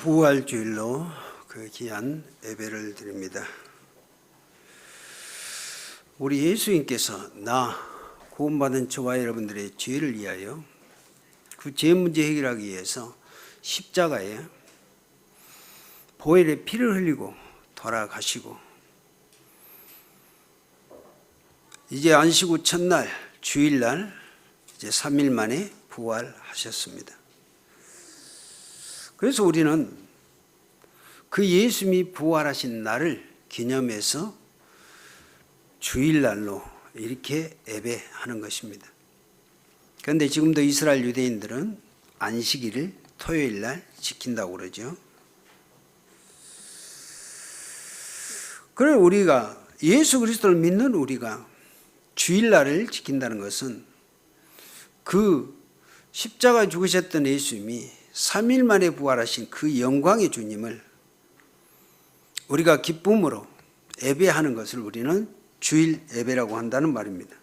부활주일로 그 귀한 예배를 드립니다. 우리 예수님께서 나 구원받은 저와 여러분들의 죄를 위하여 그 죄 문제 해결하기 위해서 십자가에 보혈의 피를 흘리고 돌아가시고 이제 안식 후 첫날 주일날 이제 3일 만에 부활하셨습니다. 그래서 우리는 그 예수님이 부활하신 날을 기념해서 주일날로 이렇게 예배하는 것입니다. 그런데 지금도 이스라엘 유대인들은 안식일을 토요일날 지킨다고 그러죠. 그래 우리가 예수 그리스도를 믿는 우리가 주일날을 지킨다는 것은 그 십자가에 죽으셨던 예수님이 3일 만에 부활하신 그 영광의 주님을 우리가 기쁨으로 예배하는 것을 우리는 주일 예배라고 한다는 말입니다.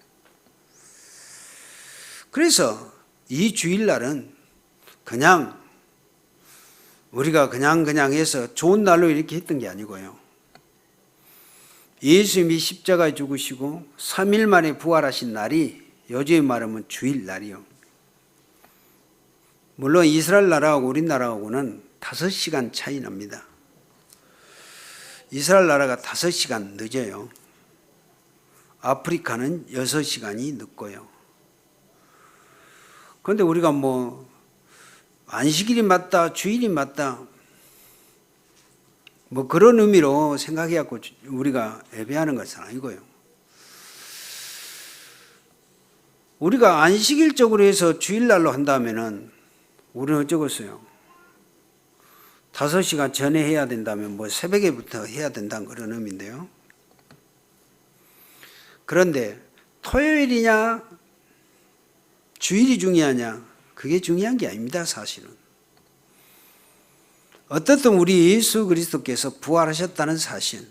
그래서 이 주일날은 그냥 우리가 그냥 해서 좋은 날로 이렇게 했던 게 아니고요. 예수님이 십자가에 죽으시고 3일 만에 부활하신 날이 요즘에 말하면 주일날이요. 물론 이스라엘 나라하고 우리나라하고는 5시간 차이 납니다. 이스라엘 나라가 5시간 늦어요. 아프리카는 6시간이 늦고요. 그런데 우리가 안식일이 맞다, 주일이 맞다, 그런 의미로 생각해갖고 우리가 예배하는 것은 아니고요. 우리가 안식일적으로 해서 주일날로 한다면은 우리는 어쩌겠어요? 5시간 전에 해야 된다면 새벽에부터 해야 된다는 그런 의미인데요. 그런데 토요일이냐 주일이 중요하냐 그게 중요한 게 아닙니다. 사실은 어떻든 우리 예수 그리스도께서 부활하셨다는 사실,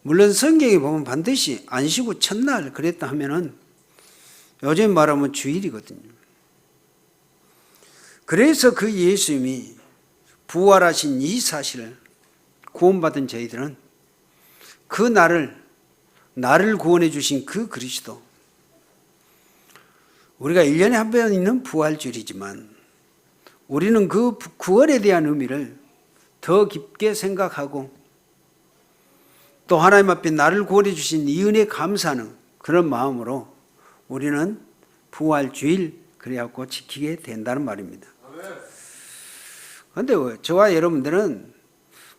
물론 성경에 보면 반드시 안식 후 첫날 그랬다 하면은 요즘 말하면 주일이거든요. 그래서 그 예수님이 부활하신 이 사실을 구원받은 저희들은 그 나를 구원해 주신 그 그리스도, 우리가 1년에 한 번 있는 부활주일이지만 우리는 그 구원에 대한 의미를 더 깊게 생각하고 또 하나님 앞에 나를 구원해 주신 이 은혜에 감사하는 그런 마음으로 우리는 부활주일 그래갖고 지키게 된다는 말입니다. 그런데 저와 여러분들은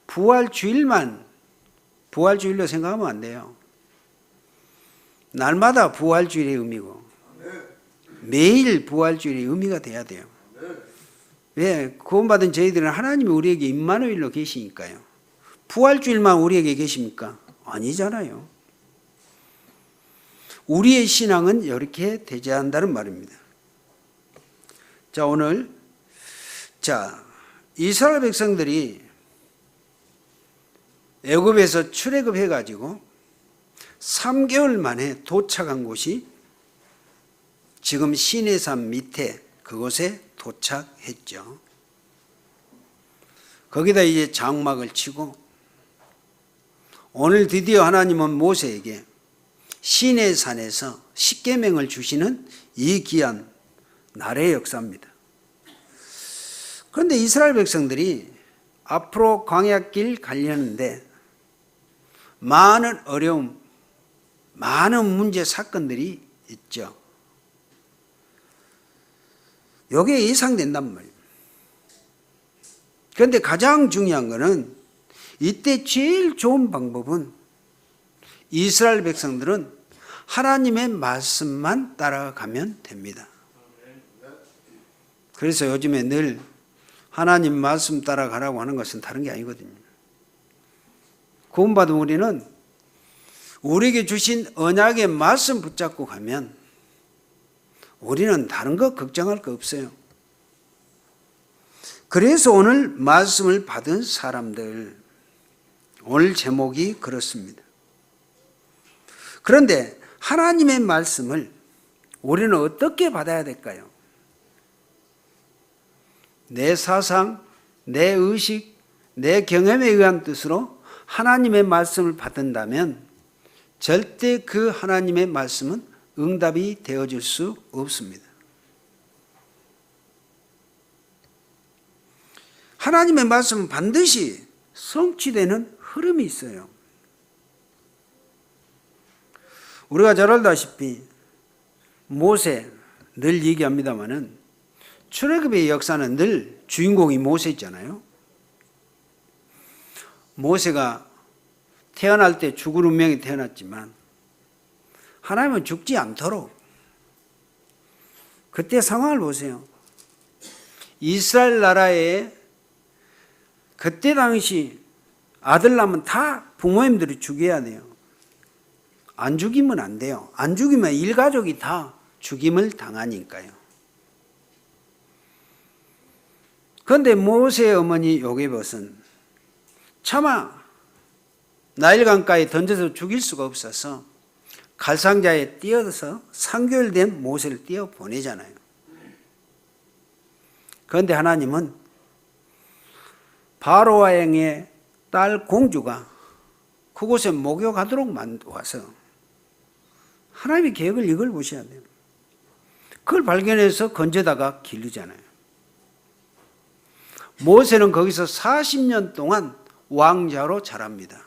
부활주일만 부활주일로 생각하면 안 돼요. 날마다 부활주일의 의미고 매일 부활주일의 의미가 돼야 돼요. 왜? 구원받은 저희들은 하나님이 우리에게 임마누엘로 계시니까요. 부활주일만 우리에게 계십니까? 아니잖아요. 우리의 신앙은 이렇게 되어야 한다는 말입니다. 자, 오늘 이스라엘 백성들이 애굽에서 출애굽해 가지고 3개월 만에 도착한 곳이 지금 시내산 밑에 그곳에 도착했죠. 거기다 이제 장막을 치고 오늘 드디어 하나님은 모세에게 시내산에서 십계명을 주시는 이 귀한 날의 역사입니다. 그런데 이스라엘 백성들이 앞으로 광야길 가려는데 많은 어려움, 많은 문제 사건들이 있죠. 이게 예상된단 말이에요. 그런데 가장 중요한 것은 이때 제일 좋은 방법은 이스라엘 백성들은 하나님의 말씀만 따라가면 됩니다. 그래서 요즘에 늘 하나님 말씀 따라가라고 하는 것은 다른 게 아니거든요. 구원받은 우리는 우리에게 주신 언약의 말씀 붙잡고 가면 우리는 다른 거 걱정할 거 없어요. 그래서 오늘 말씀을 받은 사람들, 오늘 제목이 그렇습니다. 그런데 하나님의 말씀을 우리는 어떻게 받아야 될까요? 내 사상, 내 의식, 내 경험에 의한 뜻으로 하나님의 말씀을 받는다면 절대 그 하나님의 말씀은 응답이 되어줄 수 없습니다. 하나님의 말씀은 반드시 성취되는 흐름이 있어요. 우리가 잘 알다시피 모세 늘 얘기합니다마는 출애굽의 역사는 늘 주인공이 모세잖아요. 모세가 태어날 때 죽을 운명이 태어났지만 하나님은 죽지 않도록 그때 상황을 보세요. 이스라엘 나라에 그때 당시 아들 낳으면 다 부모님들이 죽여야 돼요. 안 죽이면 안 돼요. 안 죽이면 일가족이 다 죽임을 당하니까요. 그런데 모세의 어머니 요게벳은 차마 나일강가에 던져서 죽일 수가 없어서 갈상자에 띄어서 3개월 된 모세를 띄어 보내잖아요. 그런데 하나님은 바로 왕의 딸 공주가 그곳에 목욕하도록 만들어서 하나님의 계획을 이걸 보셔야 돼요. 그걸 발견해서 건져다가 기르잖아요. 모세는 거기서 40년 동안 왕자로 자랍니다.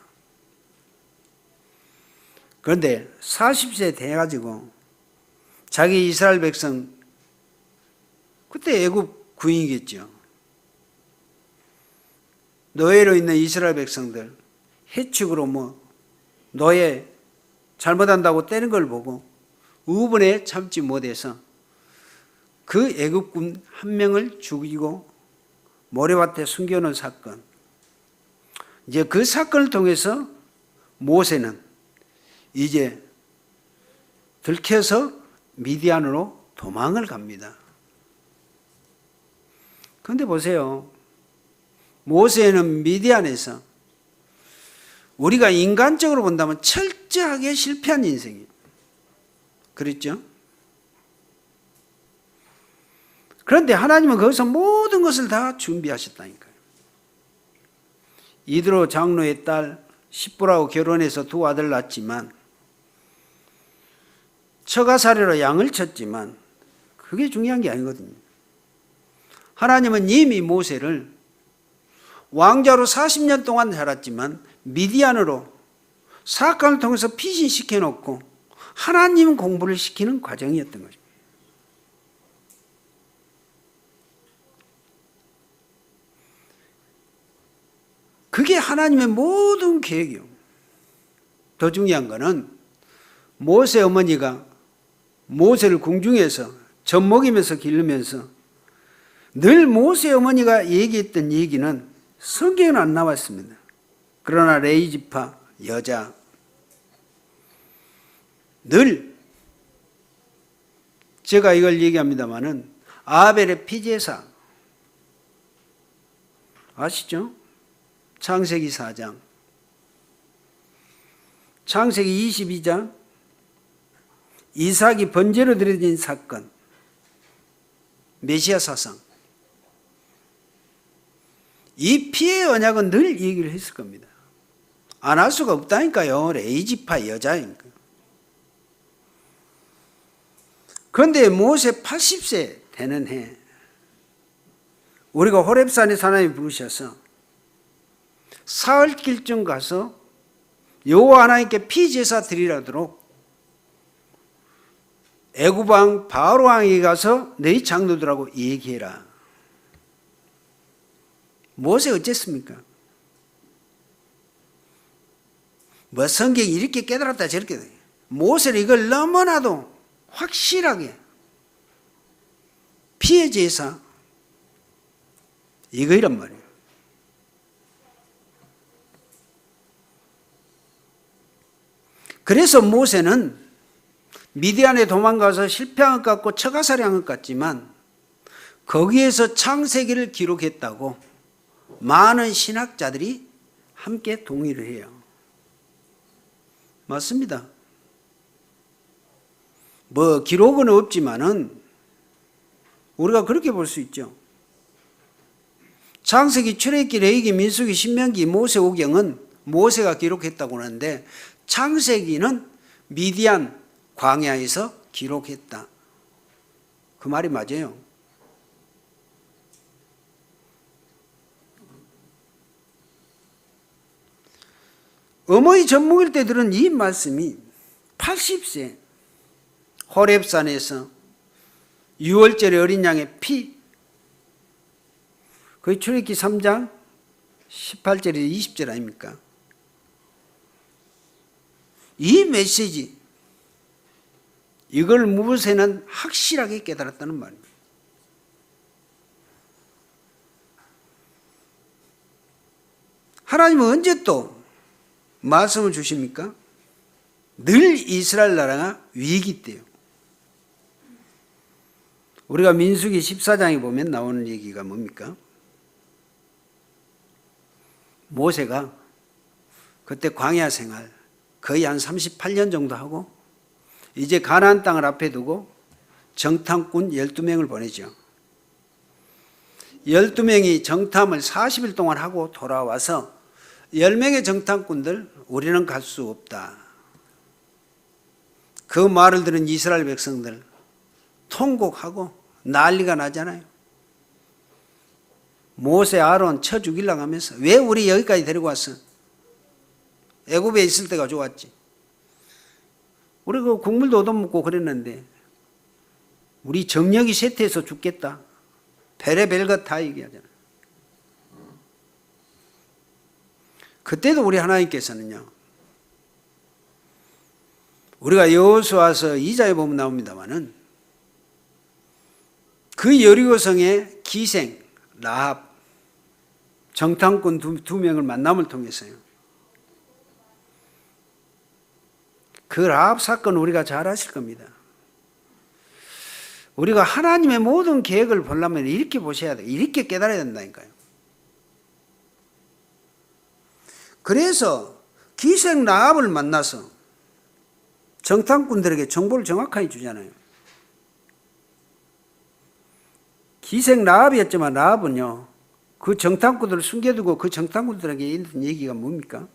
그런데 40세 돼가지고 자기 이스라엘 백성, 그때 애굽 구인이겠죠. 노예로 있는 이스라엘 백성들 해축으로 노예 잘못한다고 때린 걸 보고 우분에 참지 못해서 그 애굽군 한 명을 죽이고 모래밭에 숨겨놓은 사건. 이제 그 사건을 통해서 모세는 이제 들켜서 미디안으로 도망을 갑니다. 그런데 보세요. 모세는 미디안에서 우리가 인간적으로 본다면 철저하게 실패한 인생이에요. 그랬죠? 그런데 하나님은 거기서 모든 것을 다 준비하셨다니까요. 이드로 장로의 딸 십보라고 결혼해서 두 아들 낳았지만 처가살이로 양을 쳤지만 그게 중요한 게 아니거든요. 하나님은 이미 모세를 왕자로 40년 동안 자랐지만 미디안으로 사건을 통해서 피신시켜놓고 하나님 공부를 시키는 과정이었던 거죠. 그게 하나님의 모든 계획이요. 더 중요한 거는 모세 어머니가 모세를 궁중에서 젖 먹이면서 기르면서 늘 모세 어머니가 얘기했던 얘기는 성경에는 안 나왔습니다. 그러나 레위지파 여자 늘 제가 이걸 얘기합니다마는 아벨의 피제사 아시죠? 창세기 4장, 창세기 22장, 이삭이 번제로 드려진 사건, 메시아 사상. 이 피의 언약은 늘 얘기를 했을 겁니다. 안 할 수가 없다니까요. 레위지파 여자니까. 그런데 모세 80세 되는 해 우리가 호렙산에 하나님이 부르셔서 사흘길쯤 가서 여호와 하나님께 피제사 드리라도록 애굽 왕 바로 왕에게 가서 너희 장로들하고 얘기해라. 모세 어쨌습니까? 성경이 이렇게 깨달았다 저렇게. 모세는 이걸 너무나도 확실하게 피해 제사 이거이란 말이에요. 그래서 모세는 미디안에 도망가서 실패한 것 같고 처가살이한 것 같지만 거기에서 창세기를 기록했다고 많은 신학자들이 함께 동의를 해요. 맞습니다. 기록은 없지만은 우리가 그렇게 볼 수 있죠. 창세기, 출애굽기, 레위기, 민수기, 신명기, 모세오경은 모세가 기록했다고 하는데 창세기는 미디안 광야에서 기록했다. 그 말이 맞아요. 어머니 젖먹일 때 들은 이 말씀이 80세 호렙산에서 6월절에 어린 양의 피, 거의 출애굽기 3장 18절에서 20절 아닙니까? 이 메시지, 이걸 모세는 확실하게 깨달았다는 말입니다. 하나님은 언제 또 말씀을 주십니까? 늘 이스라엘 나라가 위기 때요. 우리가 민수기 14장에 보면 나오는 얘기가 뭡니까? 모세가 그때 광야 생활 거의 한 38년 정도 하고 이제 가나안 땅을 앞에 두고 정탐꾼 12명을 보내죠. 12명이 정탐을 40일 동안 하고 돌아와서 10명의 정탐꾼들, 우리는 갈 수 없다. 그 말을 들은 이스라엘 백성들 통곡하고 난리가 나잖아요. 모세, 아론 쳐 죽이려고 하면서 왜 우리 여기까지 데리고 왔어? 애굽에 있을 때가 좋았지. 우리 그 국물도 얻어먹고 그랬는데 우리 정력이 쇠퇴해서 죽겠다. 베레벨것 다 얘기하잖아요. 그때도 우리 하나님께서는요, 우리가 여호수아서 2장에 보면 나옵니다마는 그 여리고성의 기생 라합 정탐꾼 두 명을 만남을 통해서요, 그 라합 사건 우리가 잘 아실 겁니다. 우리가 하나님의 모든 계획을 보려면 이렇게 보셔야 돼요. 이렇게 깨달아야 된다니까요. 그래서 기생 라합을 만나서 정탐꾼들에게 정보를 정확하게 주잖아요. 기생 라합이었지만 라합은요, 그 정탐꾼들을 숨겨두고 그 정탐꾼들에게 있는 얘기가 뭡니까?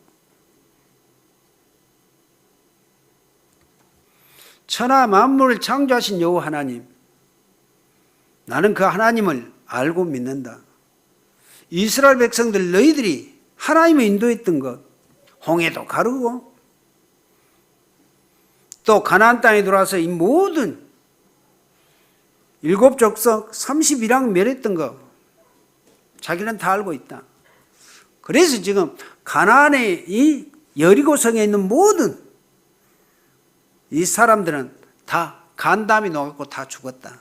천하 만물을 창조하신 여호와 하나님, 나는 그 하나님을 알고 믿는다. 이스라엘 백성들 너희들이 하나님을 인도했던 것, 홍해도 가르고 또 가나안 땅에 들어와서 이 모든 일곱 족속 31왕 멸했던 거 자기는 다 알고 있다. 그래서 지금 가나안의 이 여리고성에 있는 모든 이 사람들은 다 간담이 녹았고 다 죽었다.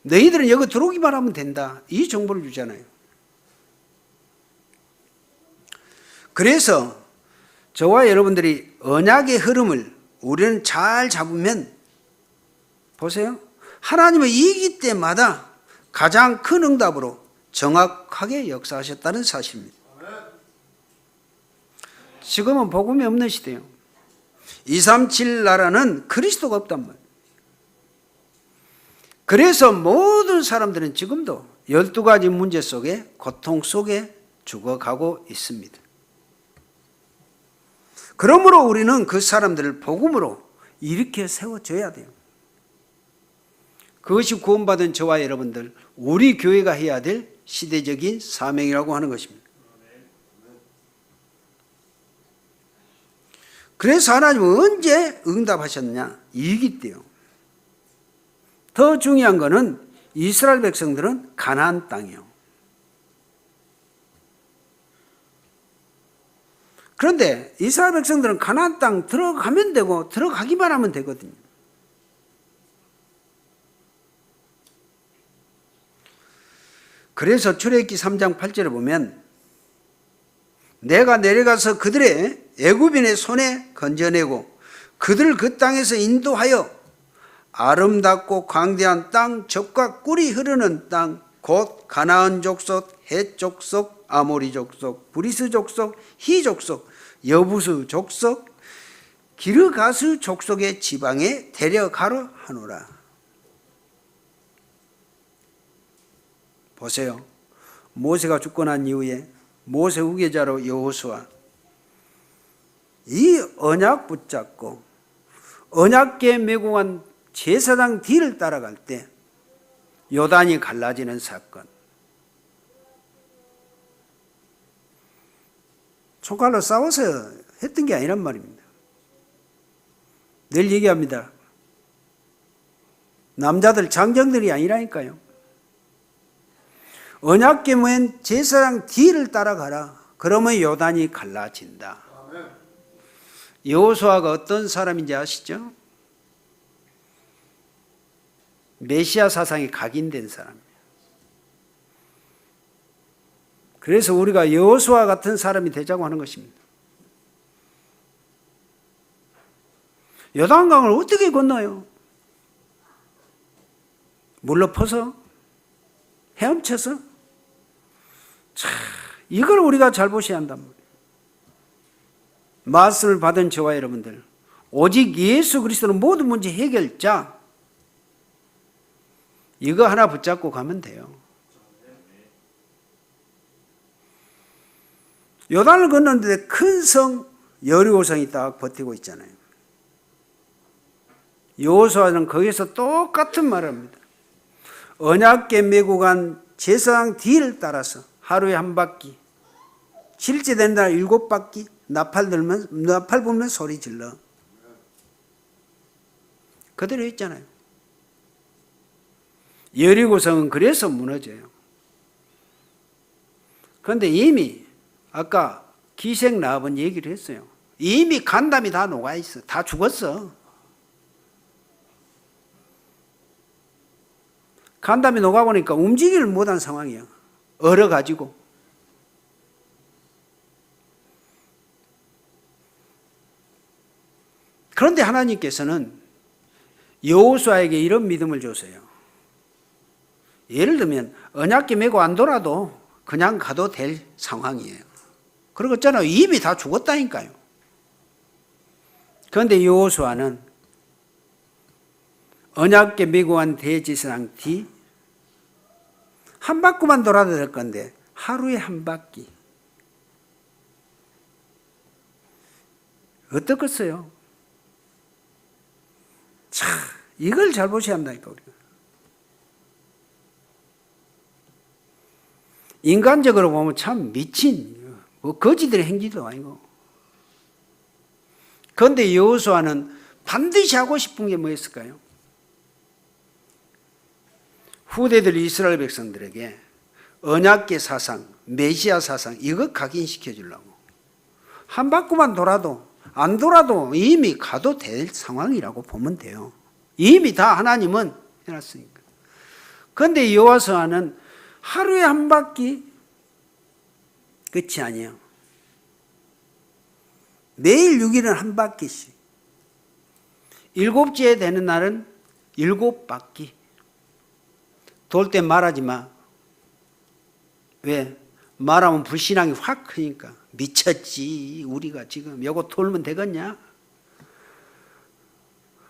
너희들은 여기 들어오기만 하면 된다. 이 정보를 주잖아요. 그래서 저와 여러분들이 언약의 흐름을 우리는 잘 잡으면, 보세요, 하나님은 이기 때마다 가장 큰 응답으로 정확하게 역사하셨다는 사실입니다. 지금은 복음이 없는 시대예요. 237 나라는 그리스도가 없단 말이에요. 그래서 모든 사람들은 지금도 12가지 문제 속에, 고통 속에 죽어가고 있습니다. 그러므로 우리는 그 사람들을 복음으로 일으켜 세워줘야 돼요. 그것이 구원받은 저와 여러분들, 우리 교회가 해야 될 시대적인 사명이라고 하는 것입니다. 그래서 하나님은 언제 응답하셨냐? 이기 때요. 더 중요한 것은 이스라엘 백성들은 가나안 땅이요. 그런데 이스라엘 백성들은 가나안 땅 들어가면 되고 들어가기만 하면 되거든요. 그래서 출애굽기 3장 8절에 보면 내가 내려가서 그들의 애굽인의 손에 건져내고 그들을 그 땅에서 인도하여 아름답고 광대한 땅, 젖과 꿀이 흐르는 땅, 곧 가나안 족속, 헷 족속, 아모리 족속, 브리스 족속, 히 족속, 여부스 족속, 기르가스 족속의 지방에 데려가려 하노라. 보세요. 모세가 죽고 난 이후에 모세 후계자로 여호수아, 이 언약 붙잡고 언약궤 메고 간 제사장 뒤를 따라갈 때 요단이 갈라지는 사건, 총칼로 싸워서 했던 게 아니란 말입니다. 늘 얘기합니다. 남자들 장정들이 아니라니까요. 언약궤 맨 제사장 뒤를 따라가라. 그러면 요단이 갈라진다. 여호수아가 어떤 사람인지 아시죠? 메시아 사상이 각인된 사람이에요. 그래서 우리가 여호수아 같은 사람이 되자고 하는 것입니다. 요단강을 어떻게 건너요? 물로 퍼서? 헤엄쳐서? 이걸 우리가 잘 보셔야 한단 말이에요. 말씀을 받은 저와 여러분들, 오직 예수 그리스도는 모든 문제 해결자, 이거 하나 붙잡고 가면 돼요. 요단을 건너는데 큰 성 여리고성이 딱 버티고 있잖아요. 여호수아는 거기서 똑같은 말을 합니다. 언약궤 메고 간 제사장 뒤를 따라서 하루에 한 바퀴, 실제 된 날 7바퀴, 나팔 불면 소리 질러. 그대로 했잖아요. 여리고성은 그래서 무너져요. 그런데 이미 아까 기생 나아본 얘기를 했어요. 이미 간담이 다 녹아있어. 다 죽었어. 간담이 녹아보니까 움직이를 못한 상황이에요. 얼어가지고. 그런데 하나님께서는 여호수아에게 이런 믿음을 줬어요. 예를 들면 언약궤 메고 안 돌아도 그냥 가도 될 상황이에요. 그러고 있잖아요. 이미 다 죽었다니까요. 그런데 여호수아는 언약궤 메고 간 대제사장 뒤 한 바퀴만 돌아도 될 건데 하루에 한 바퀴. 어떻겠어요? 참, 이걸 잘 보셔야 한다니까, 우리가. 인간적으로 보면 참 미친, 뭐 거지들의 행위도 아니고. 그런데 여호수아는 반드시 하고 싶은 게 뭐였을까요? 후대들 이스라엘 백성들에게 언약궤 사상, 메시아 사상, 이거 각인시켜 주려고. 한 바퀴만 돌아도, 안 돌아도 이미 가도 될 상황이라고 보면 돼요. 이미 다 하나님은 해놨으니까. 그런데 여호수아는 하루에 한 바퀴, 끝이 아니에요. 매일 6일은 한 바퀴씩. 7째 되는 날은 7바퀴. 돌 때 말하지 마. 왜? 말하면 불신앙이 확 크니까. 미쳤지. 우리가 지금 요거 돌면 되겠냐?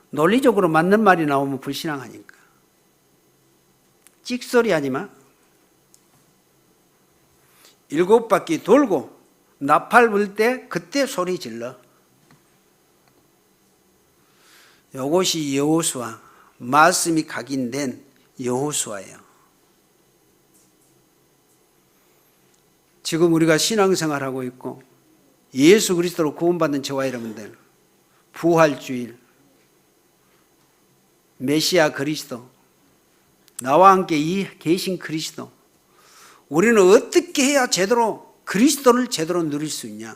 논리적으로 맞는 말이 나오면 불신앙하니까. 찍소리 하지 마. 7바퀴 돌고 나팔 불 때 그때 소리 질러. 이것이 여호수아, 말씀이 각인된 여호수아예요. 지금 우리가 신앙생활하고 있고 예수 그리스도로 구원받는 저와 여러분들, 부활주일, 메시아 그리스도, 나와 함께 이 계신 그리스도, 우리는 어떻게 해야 제대로 그리스도를 제대로 누릴 수 있냐,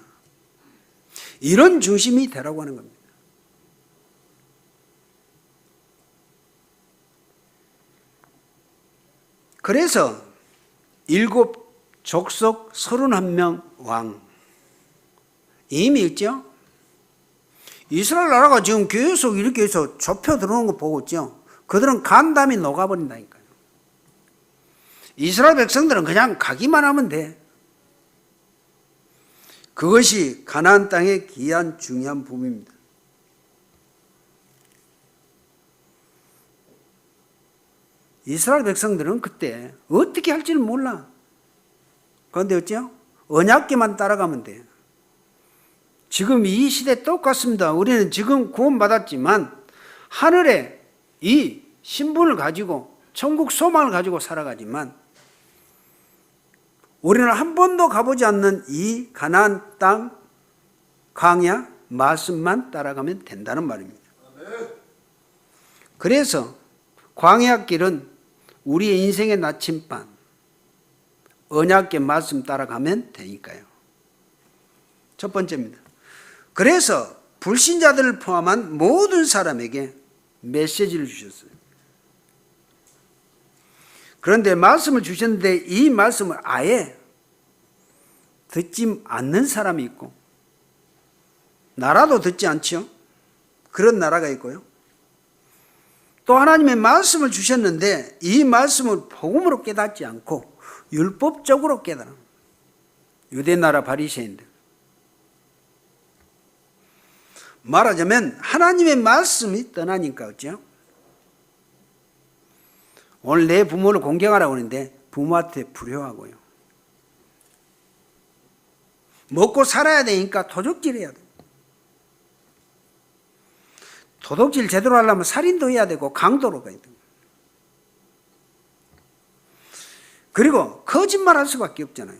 이런 중심이 되라고 하는 겁니다. 그래서 7 족속 31명 왕, 이미 있죠? 이스라엘 나라가 지금 계속 이렇게 해서 좁혀 들어오는 거 보고 있죠? 그들은 간담이 녹아버린다니까요. 이스라엘 백성들은 그냥 가기만 하면 돼. 그것이 가나안 땅의 귀한 중요한 부분입니다. 이스라엘 백성들은 그때 어떻게 할지는 몰라. 그런데 어째요? 언약궤만 따라가면 돼요. 지금 이 시대 똑같습니다. 우리는 지금 구원받았지만 하늘에 이 신분을 가지고 천국 소망을 가지고 살아가지만 우리는 한 번도 가보지 않는 이 가나안 땅 광야 말씀만 따라가면 된다는 말입니다. 그래서 광야길은 우리의 인생의 나침반 언약궤 말씀 따라가면 되니까요. 첫 번째입니다. 그래서 불신자들을 포함한 모든 사람에게 메시지를 주셨어요. 그런데 말씀을 주셨는데 이 말씀을 아예 듣지 않는 사람이 있고 나라도 듣지 않죠. 그런 나라가 있고요. 또 하나님의 말씀을 주셨는데 이 말씀을 복음으로 깨닫지 않고 율법적으로 깨달아. 유대 나라 바리새인들. 말하자면 하나님의 말씀이 떠나니까 어쩌요? 오늘 내 부모를 공경하라고 하는데 부모한테 불효하고요. 먹고 살아야 되니까 도둑질 해야 돼. 도둑질 제대로 하려면 살인도 해야 되고 강도로 가야 돼. 그리고 거짓말할 수밖에 없잖아요.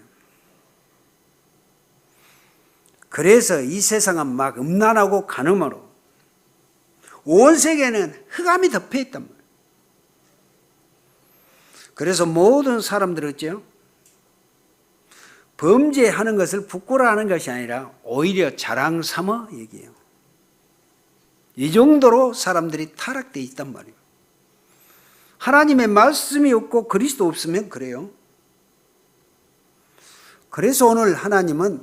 그래서 이 세상은 막 음란하고 간음으로 온 세계는 흑암이 덮여 있단 말이에요. 그래서 모든 사람들은 어째요? 범죄하는 것을 부끄러워하는 것이 아니라 오히려 자랑 삼아 얘기해요. 이 정도로 사람들이 타락되어 있단 말이에요. 하나님의 말씀이 없고 그리스도 없으면 그래요. 그래서 오늘 하나님은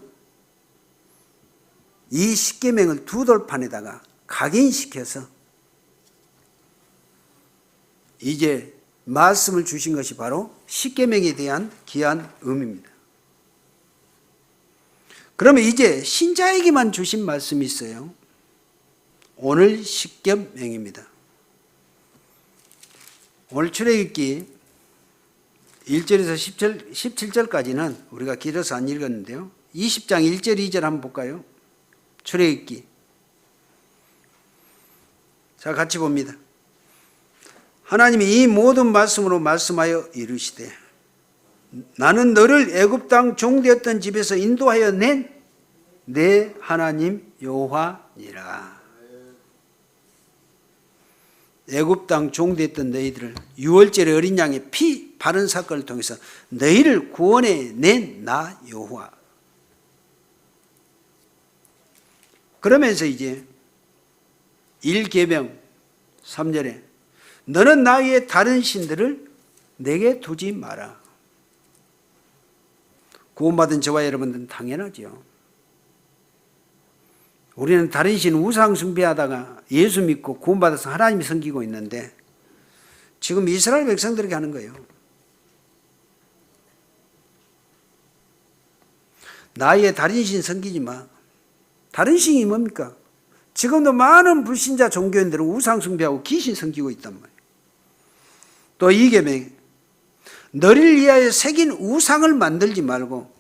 이 십계명을 두 돌판에다가 각인시켜서 이제 말씀을 주신 것이 바로 십계명에 대한 귀한 의미입니다. 그러면 이제 신자에게만 주신 말씀이 있어요. 오늘 십계명입니다. 오늘 출애굽기 1절에서 17절까지는 우리가 길어서 안 읽었는데요. 20장 1절 2절 한번 볼까요? 출애굽기. 자, 같이 봅니다. 하나님이 이 모든 말씀으로 말씀하여 이르시되 나는 너를 애굽 땅 종되었던 집에서 인도하여 낸 내 하나님 여호와니라. 애굽 땅 종되었던 너희들을 유월절의 어린 양의 피 바른 사건을 통해서 너희를 구원해 낸 나 여호와. 그러면서 이제 1계명 3절에 너는 나 위에 다른 신들을 내게 두지 마라. 구원받은 저와 여러분들은 당연하죠. 우리는 다른 신 우상 숭배하다가 예수 믿고 구원받아서 하나님이 섬기고 있는데 지금 이스라엘 백성들에게 하는 거예요. 나의 다른 신 섬기지 마. 다른 신이 뭡니까? 지금도 많은 불신자 종교인들은 우상 숭배하고 귀신 섬기고 있단 말이에요. 또 이 계명에 너를 위하여 새긴 우상을 만들지 말고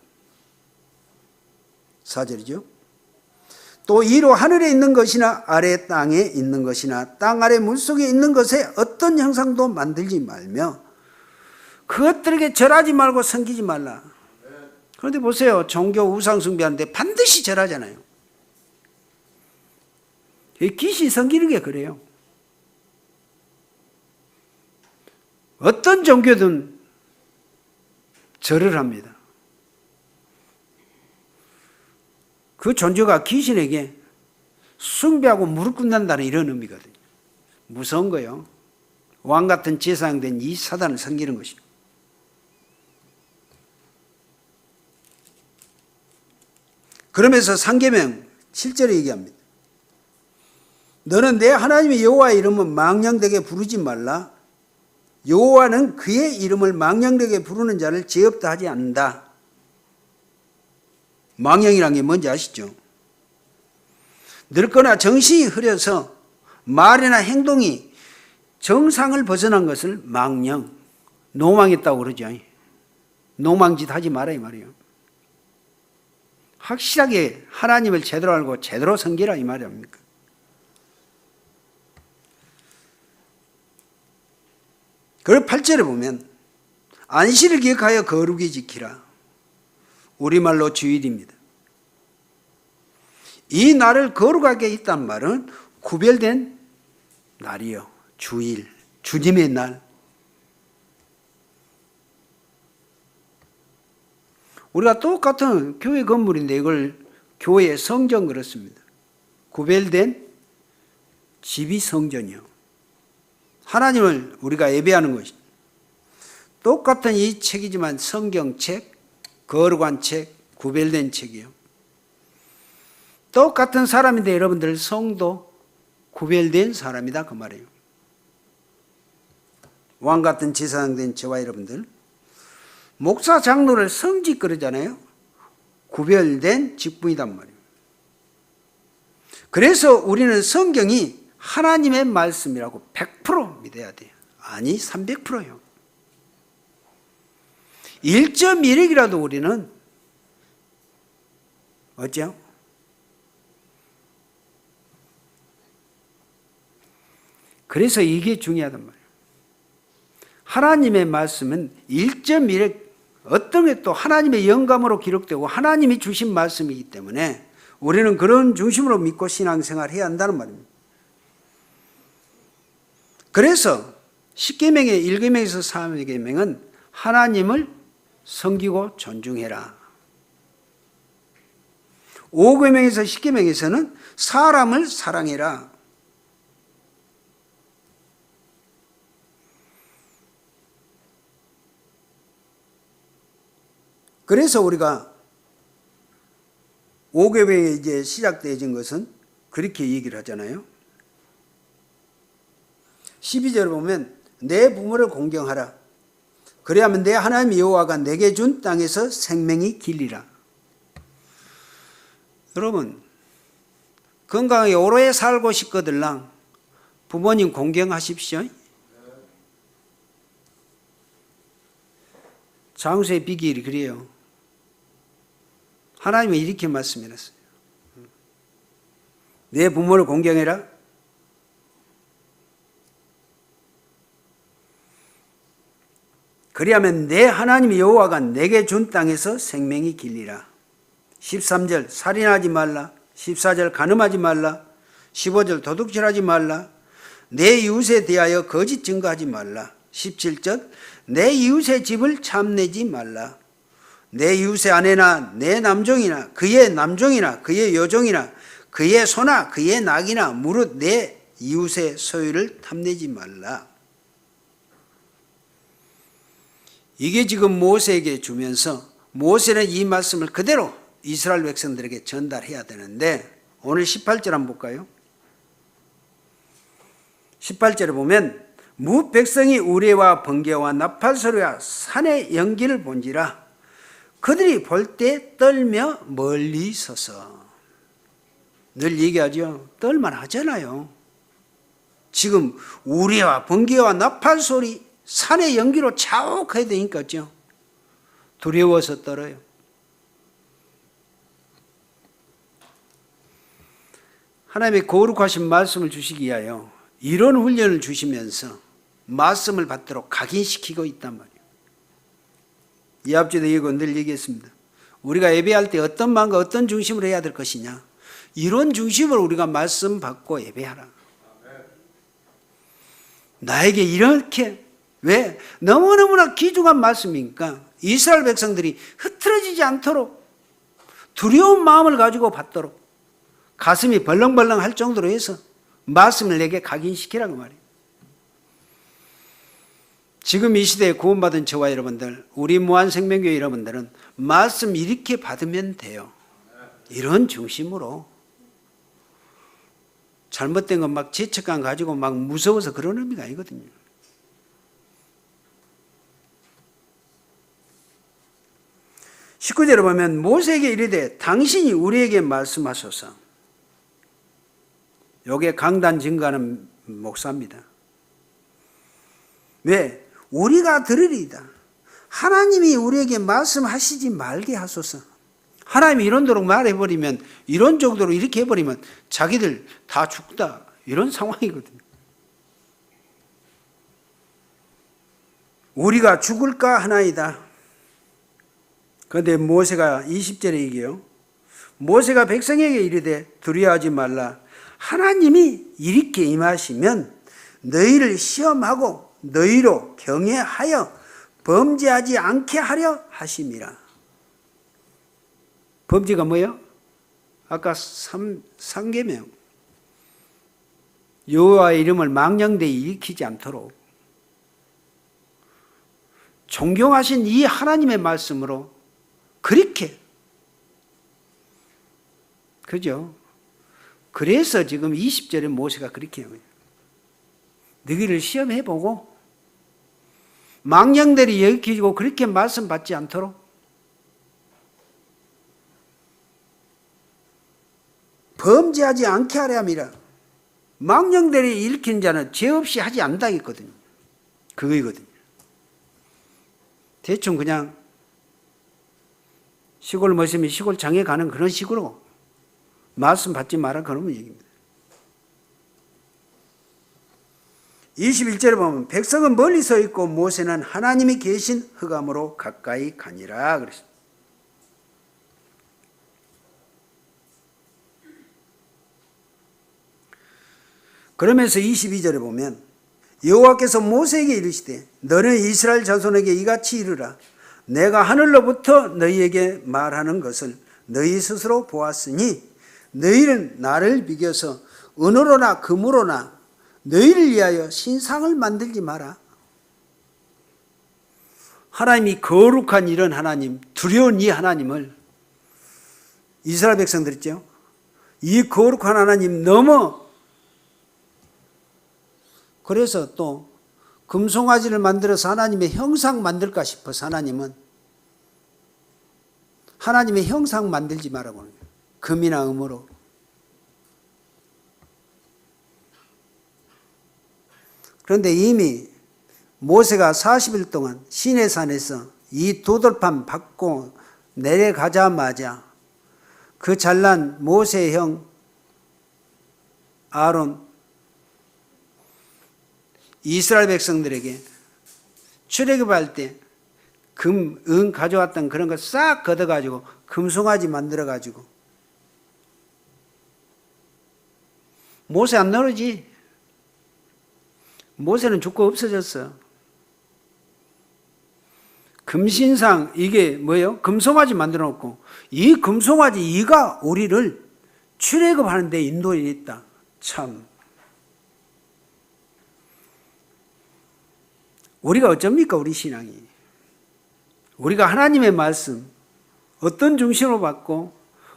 4절이죠. 또 이로 하늘에 있는 것이나 아래 땅에 있는 것이나 땅 아래 물속에 있는 것에 어떤 형상도 만들지 말며 그것들에게 절하지 말고 섬기지 말라. 그런데 보세요. 종교 우상 숭배하는데 반드시 절하잖아요. 귀신 섬기는 게 그래요. 어떤 종교든 절을 합니다. 그 존재가 귀신에게 숭배하고 무릎 꿇는다는 이런 의미거든요. 무서운 거예요. 왕 같은 제사장된 이 사단을 섬기는 것이죠. 그러면서 상계명 7절에 얘기합니다. 너는 내 하나님의 여호와의 이름은 망령되게 부르지 말라. 여호와는 그의 이름을 망령되게 부르는 자를 죄 없다 하지 않는다. 망령이란 게 뭔지 아시죠? 늙거나 정신이 흐려서 말이나 행동이 정상을 벗어난 것을 망령, 노망했다고 그러죠. 노망짓 하지 마라 이 말이에요. 확실하게 하나님을 제대로 알고 제대로 섬기라 이 말이 아닙니까? 그리고 8절에 보면 안식일을 기억하여 거룩히 지키라. 우리말로 주일입니다. 이 날을 거룩하게 있단 말은 구별된 날이요. 주일, 주님의 날. 우리가 똑같은 교회 건물인데 이걸 교회의 성전 그렇습니다. 구별된 집이 성전이요. 하나님을 우리가 예배하는 것이 똑같은 이 책이지만 성경책, 거룩한 책, 구별된 책이요. 똑같은 사람인데 여러분들 성도 구별된 사람이다 그 말이에요. 왕같은 제사장 된 저와 여러분들 목사 장로를 성직 그러잖아요. 구별된 직분이단 말이에요. 그래서 우리는 성경이 하나님의 말씀이라고 100% 믿어야 돼요. 아니 300%요. 1.1핵이라도 우리는 어쩌? 그래서 이게 중요하단 말이에요. 하나님의 말씀은 1.1핵 어떤 게 또 하나님의 영감으로 기록되고 하나님이 주신 말씀이기 때문에 우리는 그런 중심으로 믿고 신앙생활을 해야 한다는 말입니다. 그래서 10계명의 1계명에서 3계명은 하나님을 섬기고 존중해라. 5계명에서 10계명에서는 사람을 사랑해라. 그래서 우리가 5계명이 이제 시작되어진 것은 그렇게 얘기를 하잖아요. 12절을 보면 내 부모를 공경하라. 그래야만 내 하나님 여호와가 내게 준 땅에서 생명이 길리라. 여러분 건강하게 오래 살고 싶거들랑 부모님 공경하십시오. 장수의 비결이 그래요. 하나님은 이렇게 말씀해놨어요. 내 부모를 공경해라. 그리하면 내 하나님 여호와가 내게 준 땅에서 생명이 길리라. 13절 살인하지 말라. 14절 간음하지 말라. 15절 도둑질하지 말라. 내 이웃에 대하여 거짓 증거하지 말라. 17절 내 이웃의 집을 참내지 말라. 내 이웃의 아내나 내 남종이나 그의 남종이나 그의 여종이나 그의 소나 그의 낙이나 무릇 내 이웃의 소유를 탐내지 말라. 이게 지금 모세에게 주면서 모세는 이 말씀을 그대로 이스라엘 백성들에게 전달해야 되는데 오늘 18절 한번 볼까요? 18절에 보면 무 백성이 우레와 번개와 나팔 소리와 산의 연기를 본지라 그들이 볼 때 떨며 멀리 서서. 늘 얘기하죠. 떨만 하잖아요. 지금 우레와 번개와 나팔 소리 산의 연기로 자욱해야 되니까요. 두려워서 떨어요. 하나님의 거룩하신 말씀을 주시기 위하여 이런 훈련을 주시면서 말씀을 받도록 각인시키고 있단 말이에요. 이 앞주에도 이거 늘 얘기했습니다. 우리가 예배할 때 어떤 마음과 어떤 중심으로 해야 될 것이냐. 이런 중심으로 우리가 말씀 받고 예배하라. 나에게 이렇게 왜? 너무너무나 귀중한 말씀이니까 이스라엘 백성들이 흐트러지지 않도록 두려운 마음을 가지고 받도록 가슴이 벌렁벌렁 할 정도로 해서 말씀을 내게 각인시키라고 말이에요. 지금 이 시대에 구원받은 저와 여러분들, 우리 무한생명교회 여러분들은 말씀 이렇게 받으면 돼요. 이런 중심으로. 잘못된 건 막 죄책감 가지고 막 무서워서 그런 의미가 아니거든요. (19절에) 보면 모세에게 이르되 당신이 우리에게 말씀하소서. 요게 강단 증가하는 목사입니다. 왜? 우리가 들으리이다. 하나님이 우리에게 말씀하시지 말게 하소서. 하나님이 이런도록 말해버리면, 이런 정도로 이렇게 해버리면 자기들 다 죽다, 이런 상황이거든요. 우리가 죽을까 하나이다. 그런데 모세가 20절에 얘기해요. 모세가 백성에게 이르되 두려워하지 말라. 하나님이 이렇게 임하시면 너희를 시험하고 너희로 경외하여 범죄하지 않게 하려 하심이라. 범죄가 뭐예요? 아까 3계명. 여호와의 이름을 망령되이 일으키지 않도록 존경하신 이 하나님의 말씀으로 그렇게, 그죠? 그래서 지금 20절에 모세가 그렇게 해요. 너희를 시험해보고 망령되이 여기고 그렇게 말씀 받지 않도록 범죄하지 않게 하려 함이라. 망령되이 일으킨 자는 죄 없이 하지 않는다 했거든요. 그거이거든요. 대충 그냥 시골 모시면 시골 장에 가는 그런 식으로 말씀 받지 마라 그러면 얘기입니다. 21절에 보면 백성은 멀리 서 있고 모세는 하나님이 계신 흑암으로 가까이 가니라 그랬습니다. 그러면서 22절에 보면 여호와께서 모세에게 이르시되 너는 이스라엘 자손에게 이같이 이르라. 내가 하늘로부터 너희에게 말하는 것을 너희 스스로 보았으니 너희는 나를 비교서 은으로나 금으로나 너희를 위하여 신상을 만들지 마라. 하나님이 거룩한 이런 하나님, 두려운 이 하나님을 이스라엘 백성들 있죠. 이 거룩한 하나님 넘어 그래서 또 금송아지를 만들어서 하나님의 형상 만들까 싶어서 하나님은 하나님의 형상 만들지 말라고 하는 거예요. 금이나 음으로. 그런데 이미 모세가 40일 동안 시내산에서 이 도돌판 받고 내려가자마자 그 잘난 모세의 형 아론 이스라엘 백성들에게 출애굽할 때 금, 은 가져왔던 그런 거 싹 걷어가지고 금송아지 만들어가지고 모세 안 나오지. 모세는 죽고 없어졌어. 금신상 이게 뭐예요? 금송아지 만들어 놓고 이 금송아지 이가 우리를 출애굽하는 데 인도에 있다. 참. 우리가 어쩝니까? 우리 신앙이. 우리가 하나님의 말씀 어떤 중심으로 받고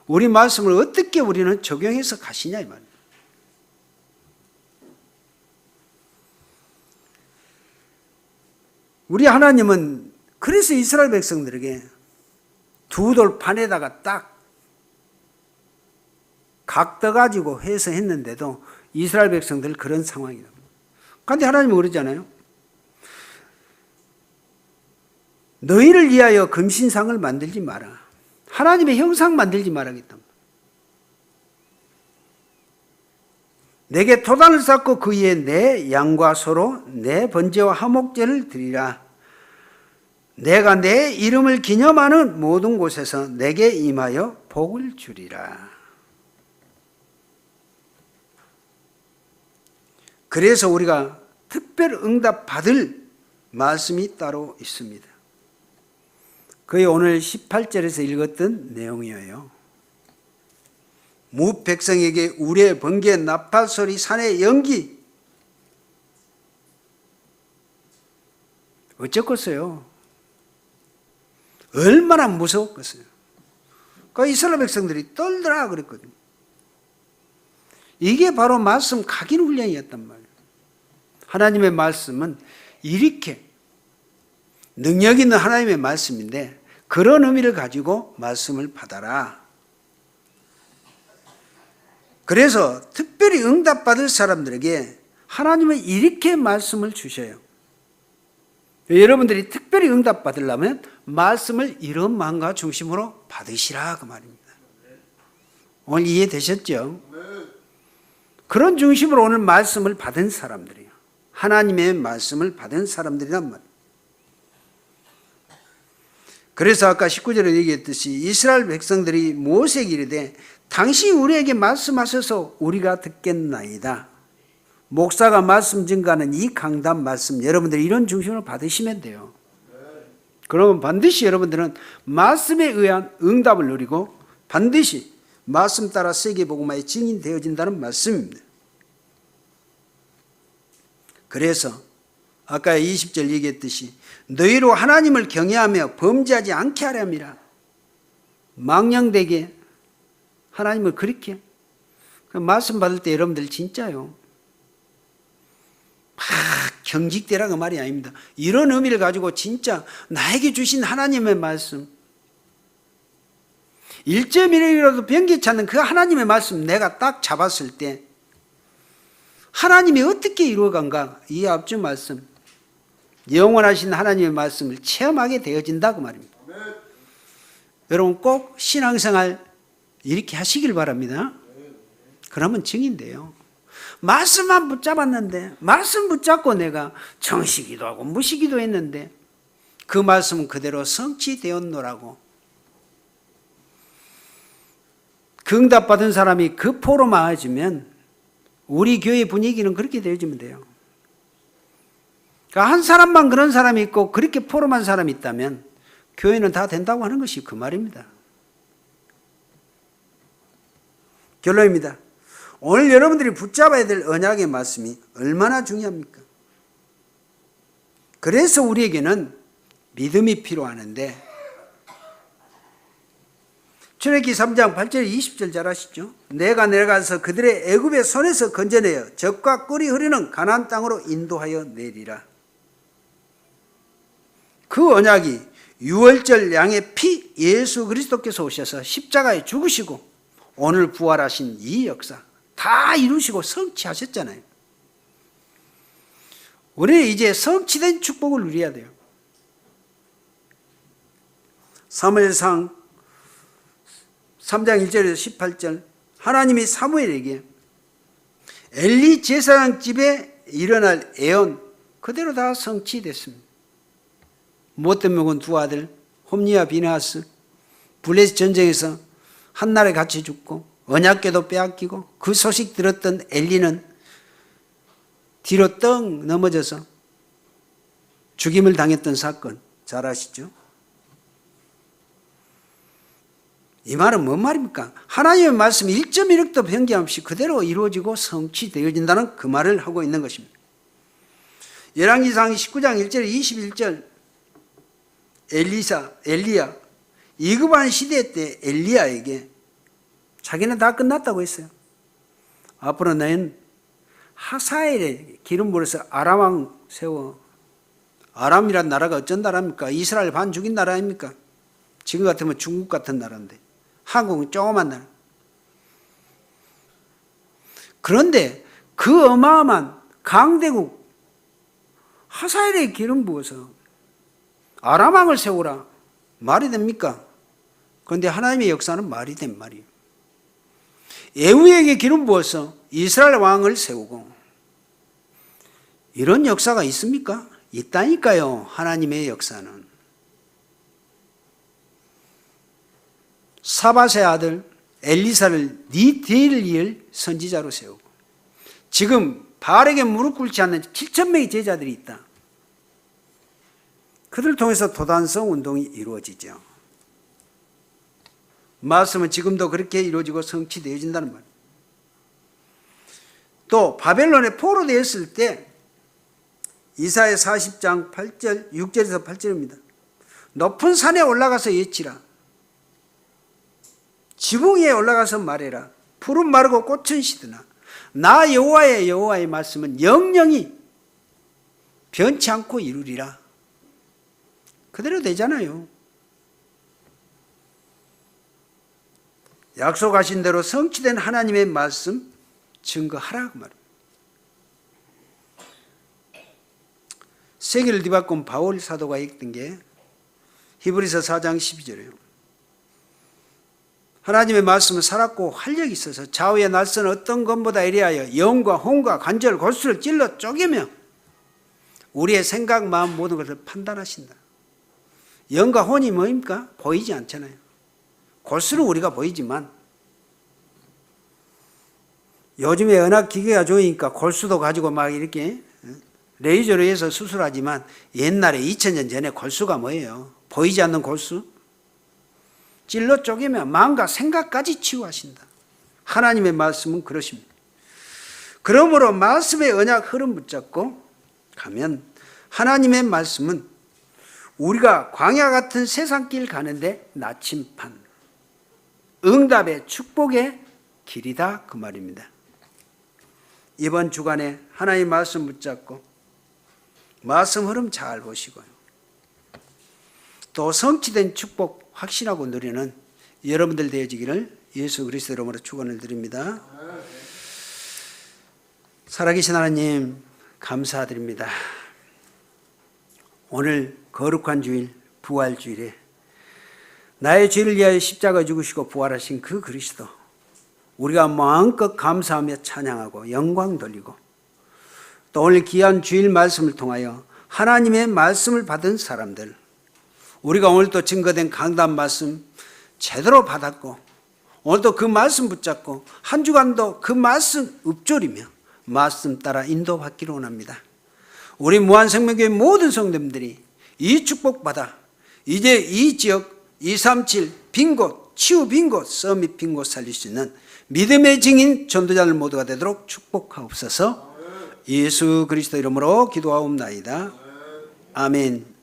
우리 말씀을 어떻게 우리는 적용해서 가시냐 이 말이에요. 우리 하나님은 그래서 이스라엘 백성들에게 두 돌판에다가 딱 각 떠가지고 해서 했는데도 이스라엘 백성들 그런 상황이다. 그런데 하나님은 그러잖아요. 너희를 위하여 금신상을 만들지 마라. 하나님의 형상 만들지 말아야겠다. 내게 토단을 쌓고 그 위에 내 양과 소로 내 번제와 화목제를 드리라. 내가 내 이름을 기념하는 모든 곳에서 내게 임하여 복을 주리라. 그래서 우리가 특별 응답 받을 말씀이 따로 있습니다. 그게 오늘 18절에서 읽었던 내용이에요. 무 백성에게 우레, 번개, 나팔 소리, 산의 연기. 어쩌겠어요? 얼마나 무서웠겠어요? 그 이스라엘 백성들이 떨더라 그랬거든요. 이게 바로 말씀 각인 훈련이었단 말이에요. 하나님의 말씀은 이렇게 능력 있는 하나님의 말씀인데 그런 의미를 가지고 말씀을 받아라. 그래서 특별히 응답받을 사람들에게 하나님은 이렇게 말씀을 주셔요. 여러분들이 특별히 응답 받으려면 말씀을 이런 마음과 중심으로 받으시라 그 말입니다. 오늘 이해되셨죠? 그런 중심으로 오늘 말씀을 받은 사람들이에요. 하나님의 말씀을 받은 사람들이란 말이에요. 그래서 아까 19절에 얘기했듯이 이스라엘 백성들이 모세에게 이르되 당신이 우리에게 말씀하셔서 우리가 듣겠나이다. 목사가 말씀 증가하는 이 강단 말씀 여러분들이 이런 중심으로 받으시면 돼요. 그러면 반드시 여러분들은 말씀에 의한 응답을 누리고 반드시 말씀 따라 세계복음화의 증인 되어진다는 말씀입니다. 그래서 아까 20절 얘기했듯이 너희로 하나님을 경외하며 범죄하지 않게 하렵니다. 망령되게 하나님을 그렇게 말씀 받을 때 여러분들 진짜요 막 경직되라 그 말이 아닙니다. 이런 의미를 가지고 진짜 나에게 주신 하나님의 말씀 1.1이라도 변개치 않는 그 하나님의 말씀 내가 딱 잡았을 때 하나님이 어떻게 이루어간가 이 앞주 말씀 영원하신 하나님의 말씀을 체험하게 되어진다 그 말입니다. 여러분 꼭 신앙생활 이렇게 하시길 바랍니다. 그러면 증인돼요. 말씀만 붙잡았는데 말씀 붙잡고 내가 정시기도 하고 무시기도 했는데 그 말씀은 그대로 성취되었노라고 그 응답받은 사람이 그 포로 맞으면 우리 교회 분위기는 그렇게 되어지면 돼요. 그러니까 한 사람만 그런 사람이 있고 그렇게 포럼한 사람이 있다면 교회는 다 된다고 하는 것이 그 말입니다. 결론입니다. 오늘 여러분들이 붙잡아야 될 언약의 말씀이 얼마나 중요합니까? 그래서 우리에게는 믿음이 필요하는데 출애굽기 3장 8절 20절 잘 아시죠? 내가 내려가서 그들의 애굽의 손에서 건져내어 젖과 꿀이 흐르는 가나안 땅으로 인도하여 내리라. 그 언약이 유월절 양의 피 예수 그리스도께서 오셔서 십자가에 죽으시고 오늘 부활하신 이 역사 다 이루시고 성취하셨잖아요. 우리는 이제 성취된 축복을 누려야 돼요. 사무엘상 3장 1절에서 18절 하나님이 사무엘에게 엘리 제사장 집에 일어날 애언 그대로 다 성취됐습니다. 못된 먹은 두 아들 홈니와 비느하스 블레셋 전쟁에서 한날에 같이 죽고 언약궤도 빼앗기고 그 소식 들었던 엘리는 뒤로 떡 넘어져서 죽임을 당했던 사건 잘 아시죠? 이 말은 뭔 말입니까? 하나님의 말씀이 1.1억도 변경 없이 그대로 이루어지고 성취되어진다는 그 말을 하고 있는 것입니다. 열왕기상 19장 1절 21절 엘리야 이급한 시대 때 엘리야에게 자기는 다 끝났다고 했어요. 앞으로 너희는 하사엘에 기름 부어서 아람 왕 세워. 아람이란 나라가 어쩐 나라입니까? 이스라엘 반 죽인 나라 아닙니까? 지금 같으면 중국 같은 나라인데 한국은 조그만 나라. 그런데 그 어마어마한 강대국 하사엘에 기름 부어서 아람 왕을 세우라. 말이 됩니까? 그런데 하나님의 역사는 말이 된 말이에요. 예후에게 기름 부어서 이스라엘 왕을 세우고 이런 역사가 있습니까? 있다니까요. 하나님의 역사는. 사밧의 아들 엘리사를 네 뒤를 이을 선지자로 세우고 지금 바알에게 무릎 꿇지 않는 7,000명의 제자들이 있다. 그들을 통해서 도단성 운동이 이루어지죠. 말씀은 지금도 그렇게 이루어지고 성취되어진다는 말. 또 바벨론에 포로되었을 때 이사야 40장 8절 6절에서 8절입니다. 높은 산에 올라가서 외치라. 지붕 위에 올라가서 말해라. 푸른 마르고 꽃은 시드나 나 여호와의 말씀은 영영이 변치 않고 이루리라. 그대로 되잖아요. 약속하신 대로 성취된 하나님의 말씀 증거하라 그 말입니다. 세계를 뒤바꾼 바울 사도가 읽던 게 히브리서 4장 12절이에요. 하나님의 말씀은 살았고 활력이 있어서 좌우의 낯선 어떤 것보다 이리하여 영과 혼과 관절 골수를 찔러 쪼개며 우리의 생각, 마음 모든 것을 판단하신다. 영과 혼이 뭐입니까? 보이지 않잖아요. 골수는 우리가 보이지만 요즘에 은학 기계가 좋으니까 골수도 가지고 막 이렇게 레이저로 해서 수술하지만 옛날에 2000년 전에 골수가 뭐예요? 보이지 않는 골수? 찔러 쪼개며 마음과 생각까지 치유하신다. 하나님의 말씀은 그러십니다. 그러므로 말씀의 언약 흐름 붙잡고 가면 하나님의 말씀은 우리가 광야 같은 세상길 가는데 나침판, 응답의 축복의 길이다 그 말입니다. 이번 주간에 하나님의 말씀 붙잡고 말씀 흐름 잘 보시고요. 또 성취된 축복 확신하고 누리는 여러분들 되어지기를 예수 그리스도 이름으로 축원을 드립니다. 살아계신 하나님 감사드립니다. 오늘 거룩한 주일 부활주일에 나의 죄를 위하여 십자가 죽으시고 부활하신 그 그리스도 우리가 마음껏 감사하며 찬양하고 영광 돌리고 또 오늘 귀한 주일 말씀을 통하여 하나님의 말씀을 받은 사람들 우리가 오늘도 증거된 강단 말씀 제대로 받았고 오늘도 그 말씀 붙잡고 한 주간도 그 말씀 읊조리며 말씀 따라 인도받기를 원합니다. 우리 무한생명교회 모든 성도님들이 이 축복받아 이제 이 지역 237 빈 곳, 치유 빈 곳, 서밋 빈 곳 살릴 수 있는 믿음의 증인 전도자들 모두가 되도록 축복하옵소서. 예수 그리스도 이름으로 기도하옵나이다. 아멘.